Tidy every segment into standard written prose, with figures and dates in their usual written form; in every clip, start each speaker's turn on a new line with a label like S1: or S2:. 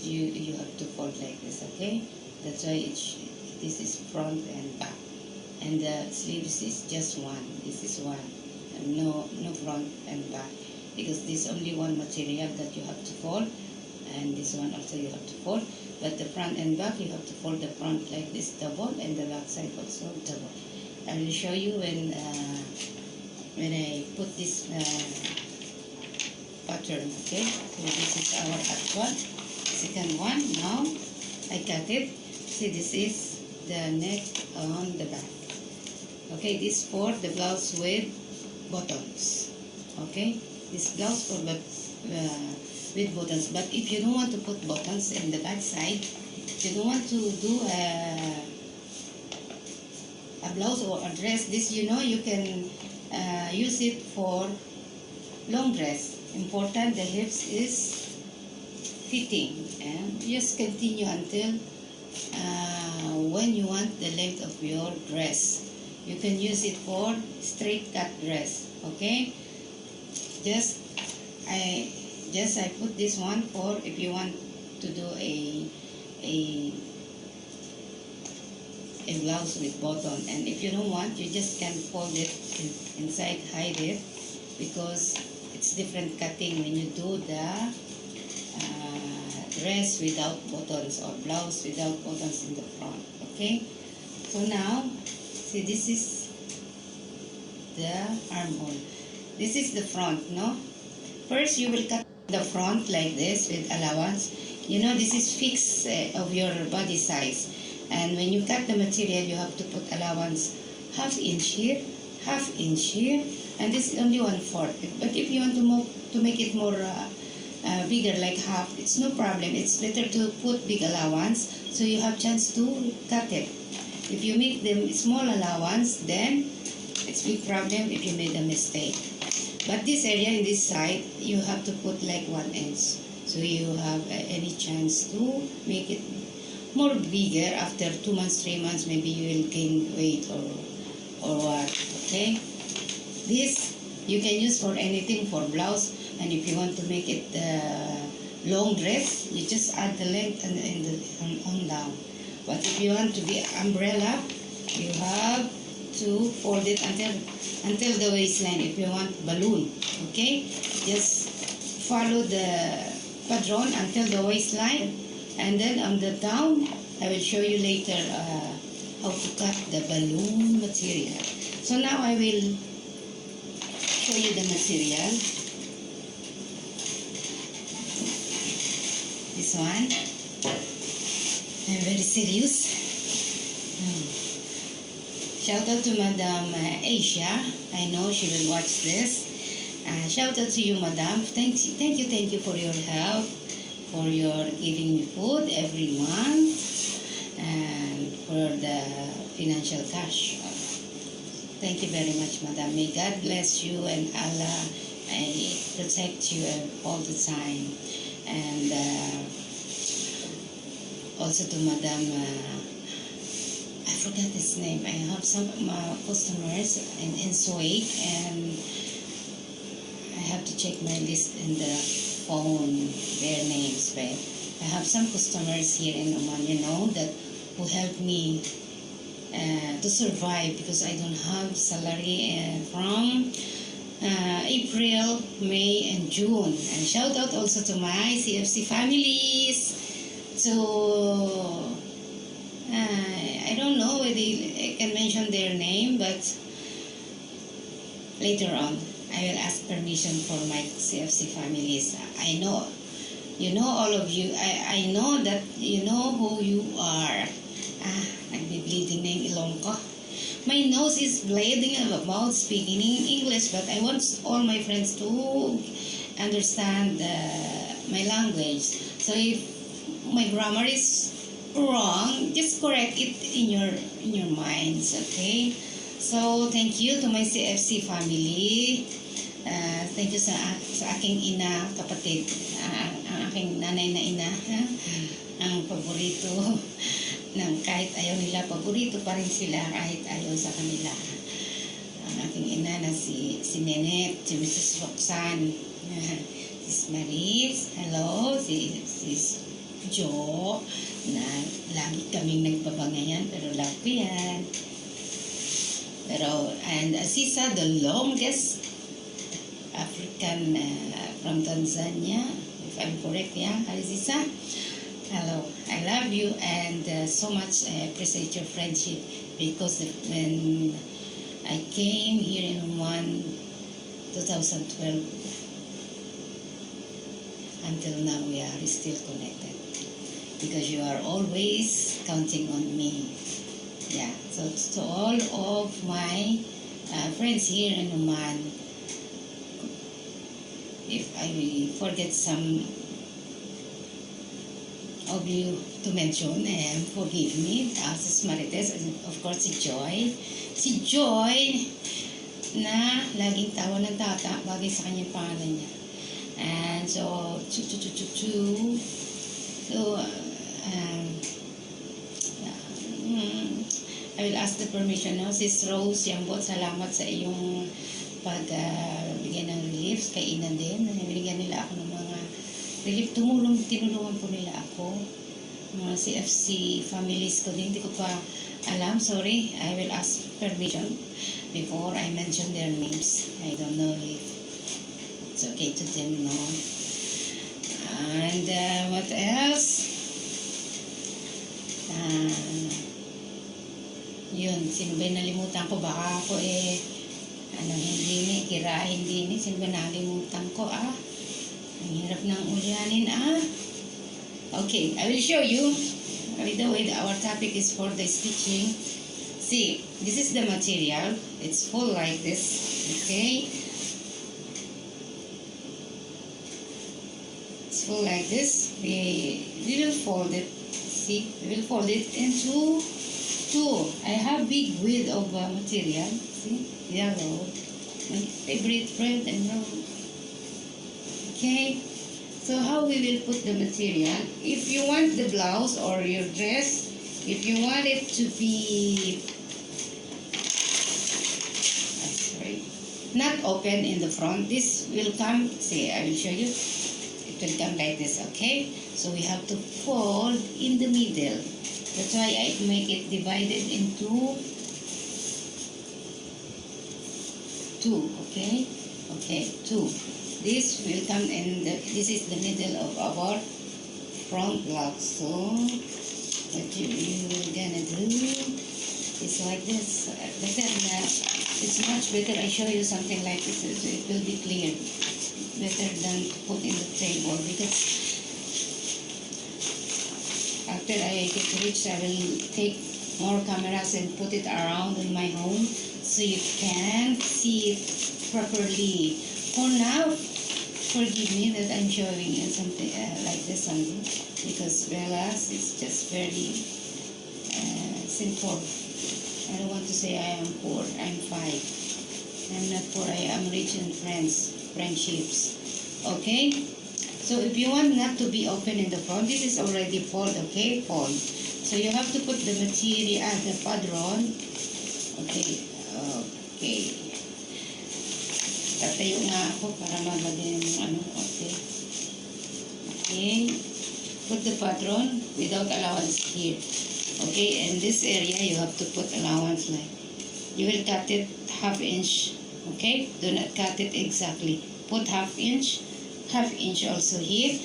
S1: you have to fold like this, okay? That's why this is front and back. And the sleeves is just one. This is one. And no front and back. Because this only one material that you have to fold. And this one also you have to fold. But the front and back, you have to fold the front like this double, and the back side also double. I will show you when I put this pattern, okay? So this is our actual second one. Now I cut it. See, this is the neck on the back. Okay, this for the blouse with buttons. Okay, this blouse for with buttons. But if you don't want to put buttons in the back side, if you don't want to do a blouse or a dress, this you can use it for long dress. Important, the hips is fitting, and just continue until when you want the length of your dress. You can use it for straight cut dress. Okay, I put this one for if you want to do a blouse with button, and if you don't want, you just can fold it inside, hide it, because it's different cutting when you do the dress without buttons or blouse without buttons in the front. Okay, so now see, this is the armhole. This is the front, no? First, you will cut the front like this with allowance. This is fixed of your body size. And when you cut the material, you have to put allowance half inch here, and this is only 1/4. But if you want to make it more bigger, like half, it's no problem. It's better to put big allowance so you have chance to cut it. If you make them small allowance, then it's big problem if you made a mistake. But this area in this side, you have to put like 1 inch. So you have any chance to make it more bigger. After 2 months, 3 months, maybe you will gain weight or what, okay? This, you can use for anything, for blouse. And if you want to make it long dress, you just add the length and on down. But if you want to be umbrella, you have to fold it until the waistline. If you want balloon, okay, just follow the pattern until the waistline, and then on the down, I will show you later how to cut the balloon material. So now I will show you the material. This one. I'm very serious. Shout out to Madam Asia. I know she will watch this. Shout out to you, Madam. Thank you for your help, for your giving me food every month, and for the financial cash. Thank you very much, Madam. May God bless you, and Allah protect you all the time. And also to Madam, I forgot his name. I have some customers in Suwait, and I have to check my list in the phone, their names, but I have some customers here in Oman, that who help me to survive, because I don't have salary from April, May, and June. And shout out also to my CFC families. So I don't know whether I can mention their name, but later on I will ask permission for my CFC families. I know, all of you. I know that you know who you are. Nagbe-bleeding na yung ilong ko. My nose is bleeding about speaking English, but I want all my friends to understand my language. So if my grammar is wrong, just correct it in your minds, okay? So thank you to my CFC family. Thank you sa aking ina, kapatid, ang aking nanay na ina, ang paborito ng kahit ayaw nila, paborito pa rin sila kahit ayaw sa kanila. Ang aking ina na si Nenet, si Mrs. Roxanne, Sis Maris, hello, sis Jo, na lagi kaming nagbabangayan, pero love ko yan. Pero, and Sisa, the longest African from Tanzania, if I'm correct, yeah. Hi, Sisa. Hello, I love you, and so much I appreciate your friendship, because when I came here in 2012, until now we are still connected, because you are always counting on me. Yeah, so to all of my friends here in Oman, if I forget some of you to mention, forgive me. Sis Marites, and of course si Joy. Si Joy na laging tawa ng tata bagay sa kanyang pangalan niya. And so, I will ask the permission now. Sis Rose Yambot, salamat sa iyong pagbigay ng reliefs. Kay Ina din. Binigyan nila ako ng mga relief. Tinulungan po nila ako. Mga CFC families ko din. Hindi ko pa alam. Sorry. I will ask permission before I mention their names. I don't know if it's okay to them, no? And what else? Yun, sino ba nalimutan ko? Baka ako hindi ni, kirahin din ni. Sino ba nalimutan ko, Ang hirap ng ulyanin, Okay, I will show you. By the way, our topic is for the stitching. See, this is the material. It's full like this, okay? It's full like this. We will fold it. See, we will fold it into two. I have big width of material. See, yellow. My favorite red and brown. Okay. So how we will put the material? If you want the blouse or your dress, if you want it to be not open in the front, this will come. See, I will show you. It will come like this. Okay. So we have to fold in the middle. That's why I make it divided into two, okay? Okay, two. This will come in this is the middle of our front blouse. So, what you're gonna do is like this. It's much better I show you something like this, so it will be clear. Better than to put in the table, because after I get rich, I will take more cameras and put it around in my home so you can see it properly. For now, forgive me that I'm showing you something like this one, because Bella's is just very simple. I don't want to say I am poor. I'm fine. I'm not poor. I am rich in friendships. Okay? So if you want not to be open in the front, this is already fold, okay? Fold. So you have to put the material, the padron. Okay. Okay. Tatayo nga ako para mabagyan yung okay. Okay. Put the padron without allowance here. Okay, in this area you have to put allowance like. You will cut it half inch. Okay? Do not cut it exactly. Put half inch also here,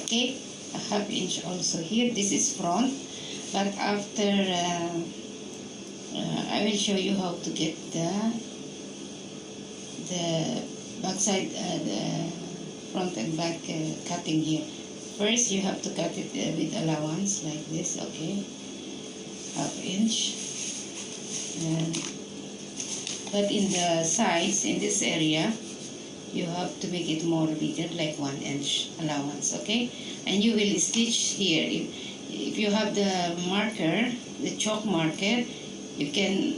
S1: okay, a half inch also here. This is front, but after I will show you how to get the back side, the front and back cutting here. First you have to cut it with allowance like this, okay, half inch, but in the sides, in this area, you have to make it more bigger, like 1 inch allowance, okay? And you will stitch here. If you have the marker, the chalk marker, you can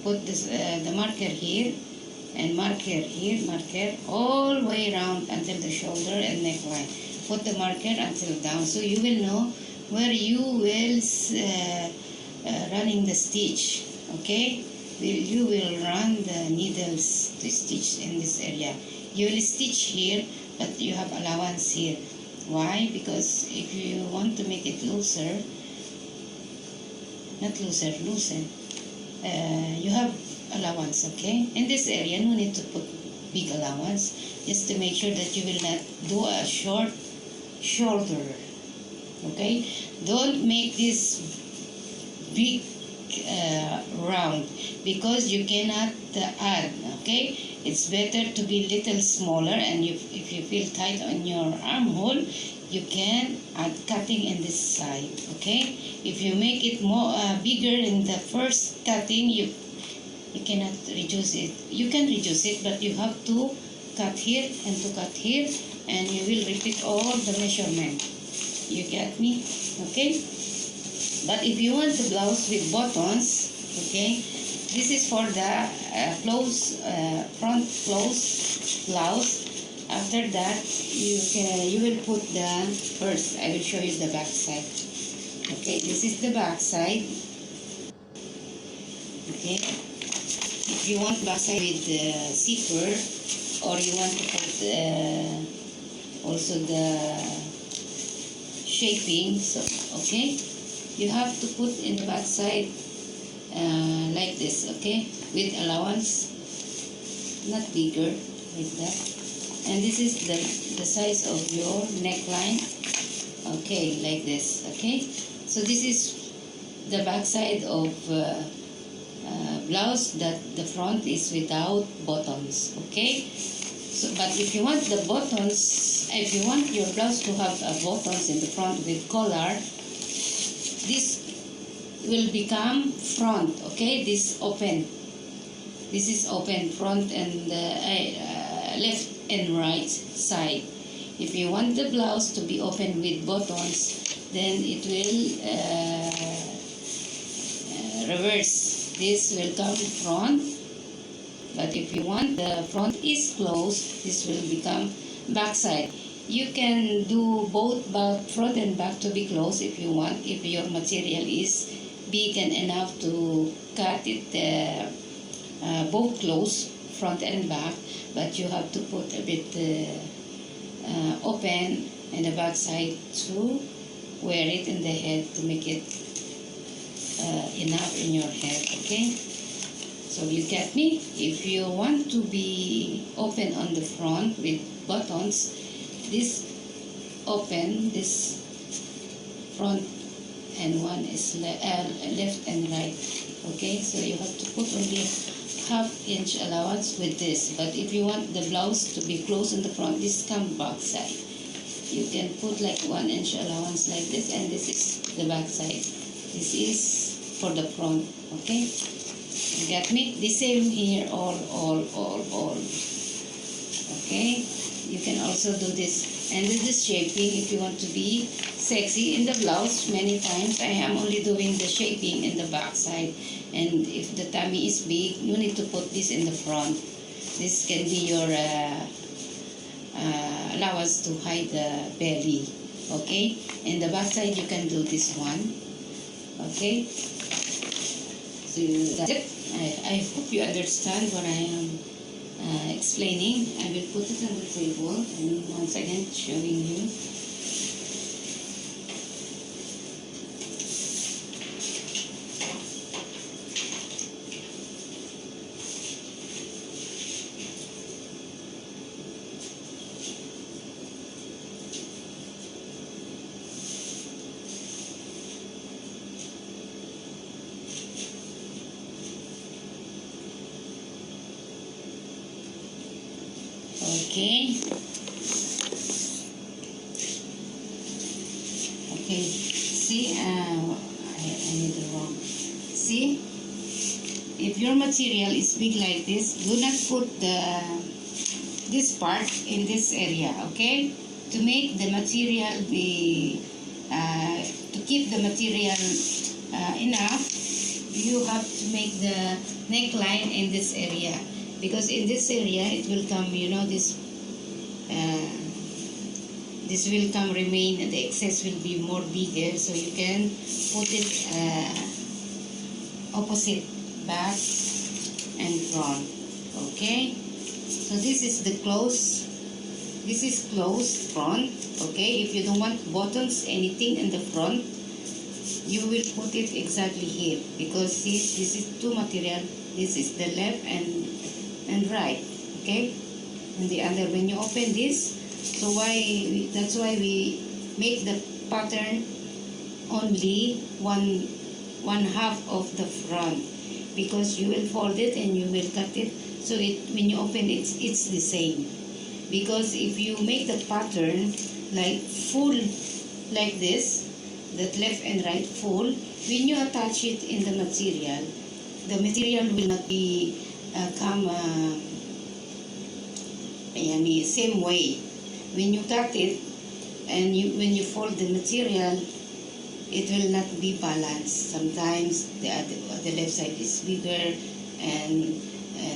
S1: put this the marker here, and marker here, marker all the way around until the shoulder and neckline. Put the marker until down, so you will know where you will running the stitch, okay? You will run the needles to stitch in this area. You will stitch here but you have allowance here. Why? Because if you want to make it looser, not looser, loosen, you have allowance, okay? In this area, no need to put big allowance, just to make sure that you will not do a short shoulder, okay? Don't make this big round, because you cannot add, okay? It's better to be little smaller, and if you feel tight on your armhole, you can add cutting in this side, okay? If you make it more bigger in the first cutting, you cannot reduce it. You can reduce it, but you have to cut here and to cut here, and you will repeat all the measurement. You get me? Okay? But if you want the blouse with buttons, okay, this is for the front close blouse. After that, you will put the first. I will show you the back side. Okay, this is the back side. Okay, if you want back side with the zipper, or you want to put also the shaping, so okay, you have to put in the back side like this, okay, with allowance, not bigger, like that. And this is the size of your neckline, okay, like this, okay. So this is the back side of blouse, that the front is without buttons, okay. So, but if you want the buttons, if you want your blouse to have buttons in the front with collar, this will become front, okay. This open, this is open front and left and right side. If you want the blouse to be open with buttons, then it will reverse. This will come front, but if you want the front is closed, this will become back side. You can do both back, front and back to be closed if you want, if your material is big and enough to cut it both close, front and back, but you have to put a bit open in the back side to wear it in the head, to make it enough in your head, okay. So you get me? If you want to be open on the front with buttons, this open, this front and one is left and right, okay. So you have to put only half-inch allowance with this. But if you want the blouse to be closed in the front, this comes back side, you can put like 1 inch allowance like this, and this is the back side. This is for the front, okay. You get me? The same here, all, okay. You can also do this, and this is shaping if you want to be sexy in the blouse. Many times I am only doing the shaping in the back side, and if the tummy is big, you need to put this in the front. This can be your allowance to hide the belly, okay. In the back side you can do this one, okay. So that's it. I hope you understand what I am explaining. I will put it on the table and once again showing you. Okay. Okay. See, I need the wrong. See, if your material is big like this, do not put this part in this area. Okay, to make the material be to keep the material enough, you have to make the neckline in this area. Because in this area it will come, you know, this will come remain, and the excess will be more bigger, so you can put it opposite, back and front, okay. So this is the close this is closed front. Okay, if you don't want buttons, anything in the front, you will put it exactly here, because see, this is two material. This is the left and right. Okay, and the other, when you open this, so that's why we make the pattern only one half of the front, because you will fold it and you will cut it, so when you open it, it's the same. Because if you make the pattern like full like this, that left and right full, when you attach it in the material will not be come same way. When you cut it and when you fold the material, it will not be balanced. Sometimes the left side is bigger and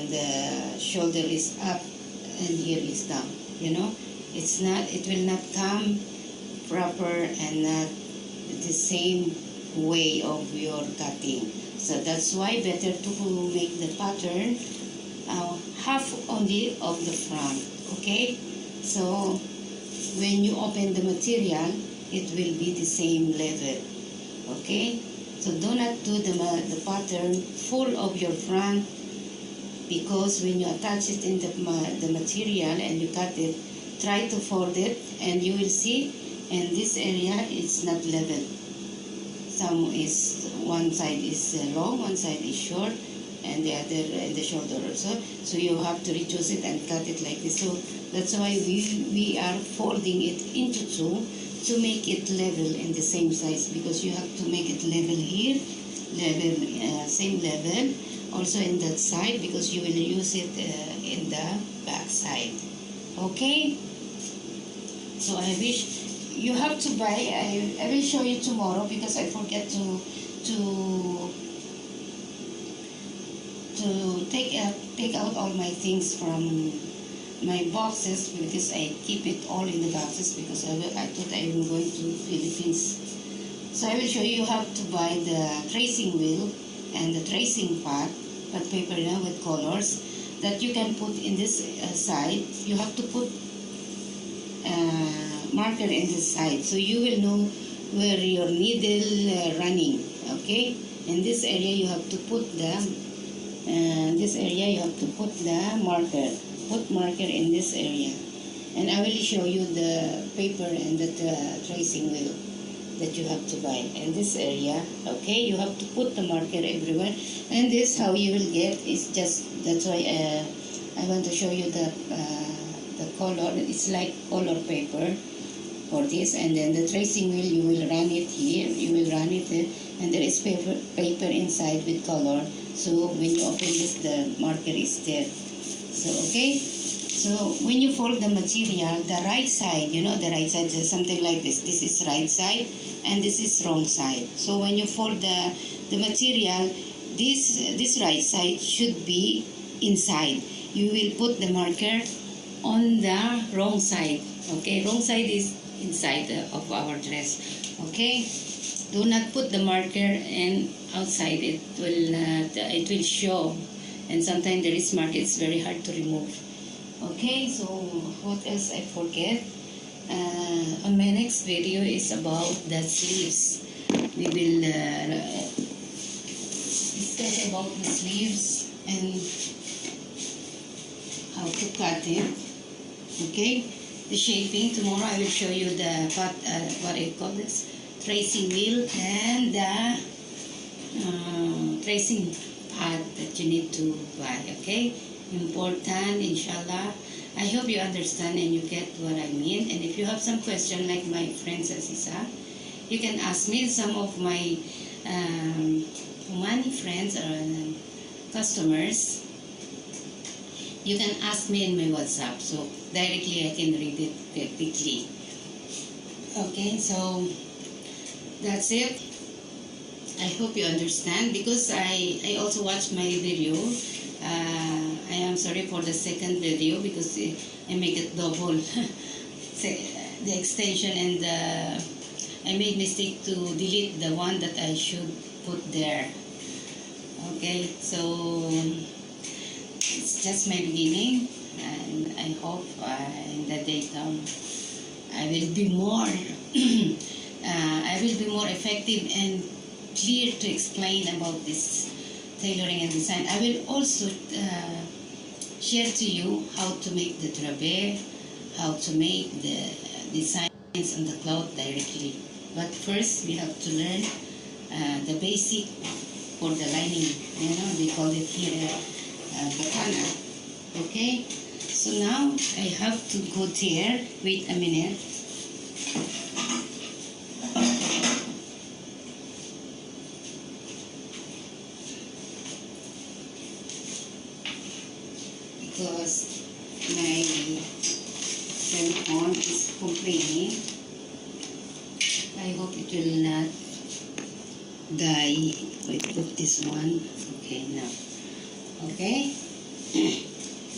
S1: the shoulder is up and here is down. It will not come proper and not the same way of your cutting. So that's why better to make the pattern half only of the front. Okay, so when you open the material, it will be the same level. Okay, so do not do the pattern full of your front, because when you attach it in the material and you cut it, try to fold it and you will see, and this area is not level. One side is long, one side is short, and the other and the shoulder also. So you have to reduce it and cut it like this. So that's why we are folding it into two to make it level in the same size, because you have to make it level here, same level, also in that side, because you will use it in the back side. Okay, so I wish you have to buy. I will show you tomorrow, because I forget to take out all my things from my boxes, because I keep it all in the boxes, because I thought I was going to Philippines. So I will show you how to buy the tracing wheel and the tracing pad paper with colors that you can put in this side. You have to put marker in this side, so you will know where your needle running. Okay, in this area you have to put the marker. Put marker in this area, and I will show you the paper and the tracing wheel that you have to buy in this area. Okay, you have to put the marker everywhere, and this how you will get is just, that's why I want to show you the color. It's like color paper for this, and then the tracing wheel, you will run it here, you will run it there, and there is paper inside with color, so when you open this, the marker is there. So okay, so when you fold the material, the right side, the right side is something like this. This is right side and this is wrong side. So when you fold the material, this right side should be inside. You will put the marker on the wrong side. Okay, wrong side is inside of our dress. Okay, do not put the marker and outside. It will show, and sometimes there is marker. It's very hard to remove. Okay, so what else I forget? On my next video is about the sleeves. We will discuss about the sleeves and how to cut it. Okay, the shaping. Tomorrow I will show you the what I call this, tracing wheel and the tracing pad that you need to buy. Okay, important, inshallah. I hope you understand and you get what I mean. And if you have some question, like my friend Asisa, you can ask me. Some of my Omani friends or customers, you can ask me in my WhatsApp, so directly I can read it quickly. Okay, so that's it. I hope you understand, because I also watched my video. I am sorry for the second video, because I make it double the extension, and I made mistake to delete the one that I should put there. Okay, so it's just my beginning. and I hope in the daytime I will be more I will be more effective and clear to explain about this tailoring and design. I will also share to you how to make the drape, how to make the designs on the cloth directly. But first, we have to learn the basic for the lining. You know, they call it here botana. Okay? So now I have to go there. Wait a minute. Because my cell phone is complaining. I hope it will not die. Wait, put this one. Okay, now. Okay.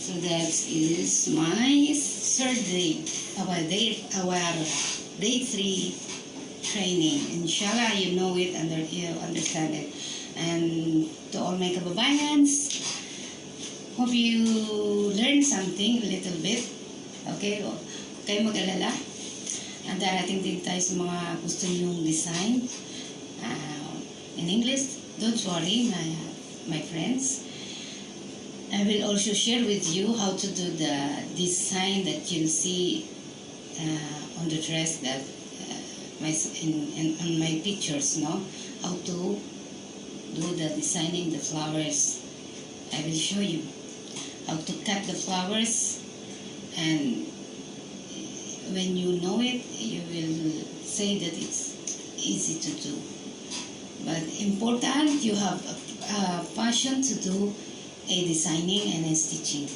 S1: So that is my third day. Our day 3 training. Inshallah, you know it and you understand it. And to all my kababayans, hope you learn something a little bit. Okay? Huwag kayo mag-alala. Ang darating din tayo sa mga gusto niyong design. In English, don't worry, my friends. I will also share with you how to do the design that you'll see on the dress that on my pictures, no? How to do the designing the flowers. I will show you how to cut the flowers, and when you know it, you will say that it's easy to do. But important, you have a passion to do a designing and a stitching.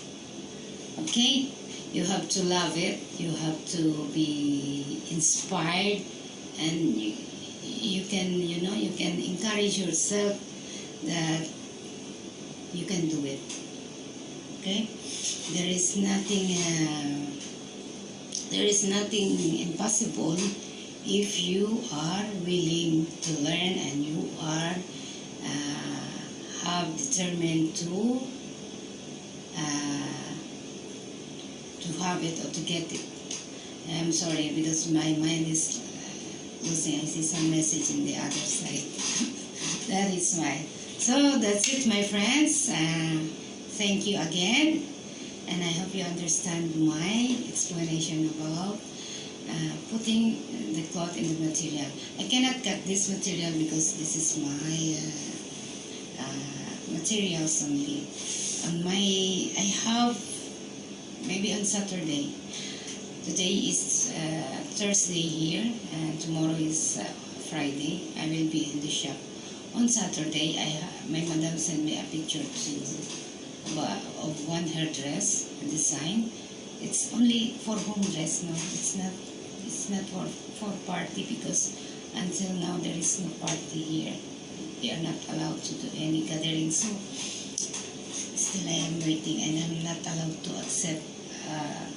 S1: Okay? You have to love it. You have to be inspired, and you can, you can encourage yourself that you can do it. Okay? There is nothing impossible if you are willing to learn and you are have determined to have it or to get it. I'm sorry because my mind is losing. I see some message in the other side. That is why. So that's it, my friends. Thank you again, and I hope you understand my explanation about putting the cloth in the material. I cannot cut this material because this is my materials only. I have maybe on Saturday. Today is Thursday here, and tomorrow is Friday. I will be in the shop. On Saturday, my madam sent me a picture of one hairdress design. It's only for home dress, no. It's not for party, because until now there is no party here. We are not allowed to do any gathering, so still I am waiting, and I'm not allowed to accept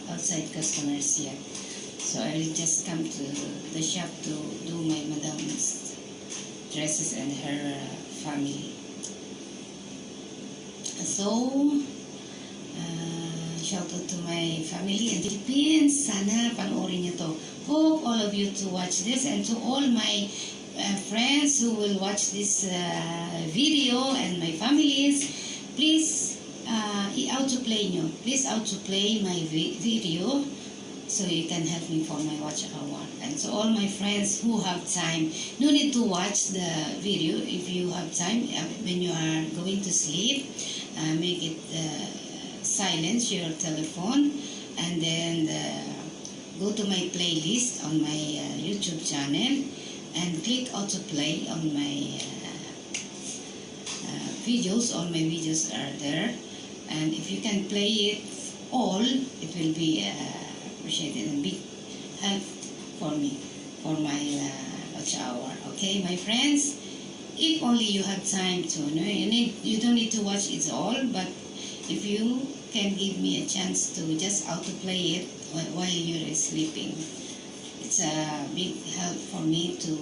S1: outside customers yet. So I will just come to the shop to do my madam's dresses and her family. So, shout out to my family in the Philippines. Sana panoorin niyo to. Hope all of you to watch this, and to all my friends who will watch this video and my families, please i-autoplay nyo. Please autoplay my video so you can help me for my watch hour. And so all my friends who have time, no need to watch the video. If you have time, when you are going to sleep, make it silence your telephone, and then go to my playlist on my YouTube channel and click autoplay on my videos. All my videos are there, and if you can play it all, it will be appreciated and big help for me for my watch hour. Okay, my friends, if only you have time to, you don't need to watch it all, but if you can give me a chance to just autoplay it while you're sleeping, it's a big help for me to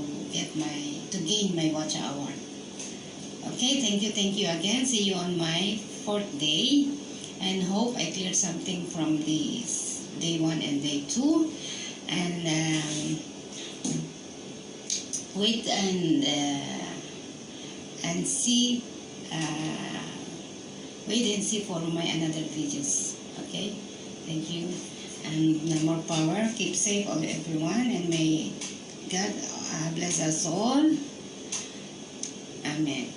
S1: gain my watch hour. Okay, thank you again. See you on my 4th day. and hope I cleared something from the day 1 and day 2. And wait and see. Wait and see for my another videos. Okay, thank you, and more power. Keep safe, all everyone, and may God bless us all. Amen.